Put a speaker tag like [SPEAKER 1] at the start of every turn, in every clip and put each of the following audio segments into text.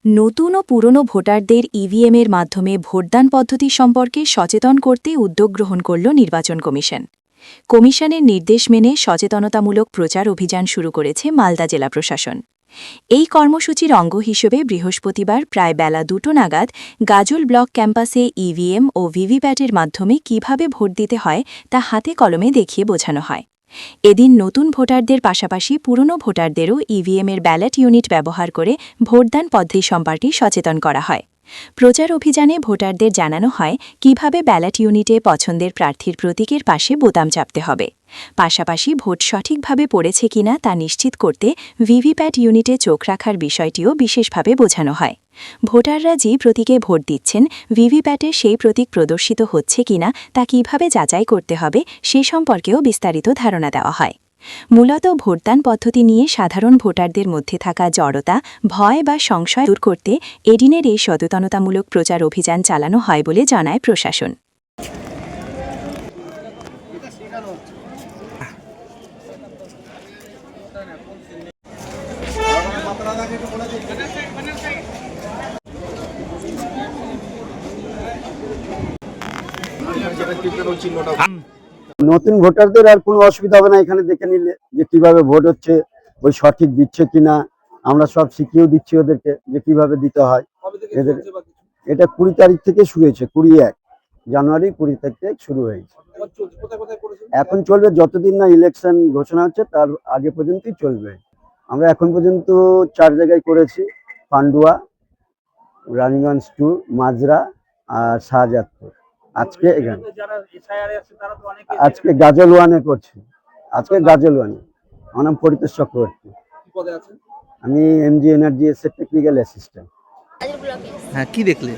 [SPEAKER 1] নতুন ও পুরনো ভোটারদের ইভিএমের মাধ্যমে ভোটদান পদ্ধতি সম্পর্কে সচেতন করতে উদ্যোগ গ্রহণ করল নির্বাচন কমিশন। কমিশনের নির্দেশ মেনে সচেতনতামূলক প্রচার অভিযান শুরু করেছে মালদা জেলা প্রশাসন। এই কর্মসূচির অঙ্গ হিসেবে বৃহস্পতিবার প্রায় বেলা 2টো নাগাদ গাজল ব্লক ক্যাম্পাসে ইভিএম ও ভিভিপ্যাটের মাধ্যমে কিভাবে ভোট দিতে হয় তা হাতে কলমে দেখিয়ে বোঝানো হয়। এদিন নতুন ভোটারদের পাশাপাশি পুরনো ভোটারদেরও ইভিএমের ব্যালট ইউনিট ব্যবহার করে ভোটদান পদ্ধতি সম্পর্কে সচেতন করা হয়। প্রচার অভিযানে ভোটারদের জানানো হয় কিভাবে ব্যালট ইউনিটে পছন্দের প্রার্থীর প্রতীকের পাশে বোতাম চাপতে হবে। পাশাপাশি ভোট সঠিকভাবে পড়েছে কিনা তা নিশ্চিত করতে ভিভিপ্যাট ইউনিটে চোখ রাখার বিষয়টিও বিশেষভাবে বোঝানো হয়। ভোটাররা যে প্রতীকে ভোট দিচ্ছেন ভিভিপ্যাটে সেই প্রতীক প্রদর্শিত হচ্ছে কিনা তা কিভাবে যাচাই করতে হবে সে সম্পর্কেও বিস্তারিত ধারণা দেওয়া হয়। মূলত ভোটদান পদ্ধতি নিয়ে সাধারণ ভোটারদের মধ্যে থাকা জড়তা, ভয় বা সংশয় দূর করতে এদিনের এই সচেতনতামূলক প্রচার অভিযান চালানো হয় বলে জানায় প্রশাসন।
[SPEAKER 2] নতুন ভোটারদের আর কোনো অসুবিধা হবে না, এখানে দেখে নিলে যে কিভাবে ভোট হচ্ছে, ওই সঠিক দিচ্ছে কিনা। আমরা সব শিখিয়েও দিচ্ছি ওদেরকে যে কিভাবে দিতে হয়। এদের এটা 20 তারিখ থেকে শুরু হয়েছে, 21 জানুয়ারি 20 তারিখ থেকে শুরু হয়েছে। এখন চলবে যতদিন না ইলেকশন ঘোষণা হচ্ছে তার আগে পর্যন্তই চলবে। আমরা এখন পর্যন্ত 4 জায়গায় করেছি, পান্ডুয়া, রানীগঞ্জ 2, মাজরা আর শাহজাদপুর। আজকে এখানে আজকে গাজল 1-এ করছি। আজকে গাজল 1-এ। আমার নাম পরিতোষ চক্রবর্তী। আমি এমজি এনার্জি এর টেকনিক্যাল অ্যাসিস্ট্যান্ট।
[SPEAKER 3] হ্যাঁ, কি দেখলে?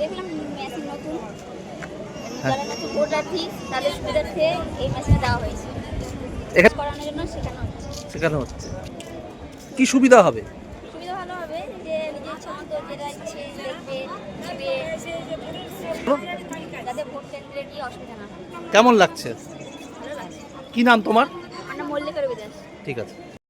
[SPEAKER 4] দেখলাম মেশিন নতুন, যারা নতুন ভোটারথী তাদের সুবিধার্থে এই মেশিন দেওয়া হয়েছে।
[SPEAKER 3] এখানে
[SPEAKER 4] করানোর জন্য
[SPEAKER 3] শেখানো হচ্ছে। কি সুবিধা হবে?
[SPEAKER 4] সুবিধা ভালো হবে যে নিজের ইচ্ছা মতো যেটা ইচ্ছে দেখবে, দিবে, যাতে ভোট কেন্দ্রে গিয়ে অসুবিধা না হয়।
[SPEAKER 3] কেমন লাগছে?
[SPEAKER 4] ভালো লাগছে।
[SPEAKER 3] কি নাম তোমার?
[SPEAKER 4] আমার নাম মল্লিকা রবি দাস।
[SPEAKER 3] ঠিক আছে।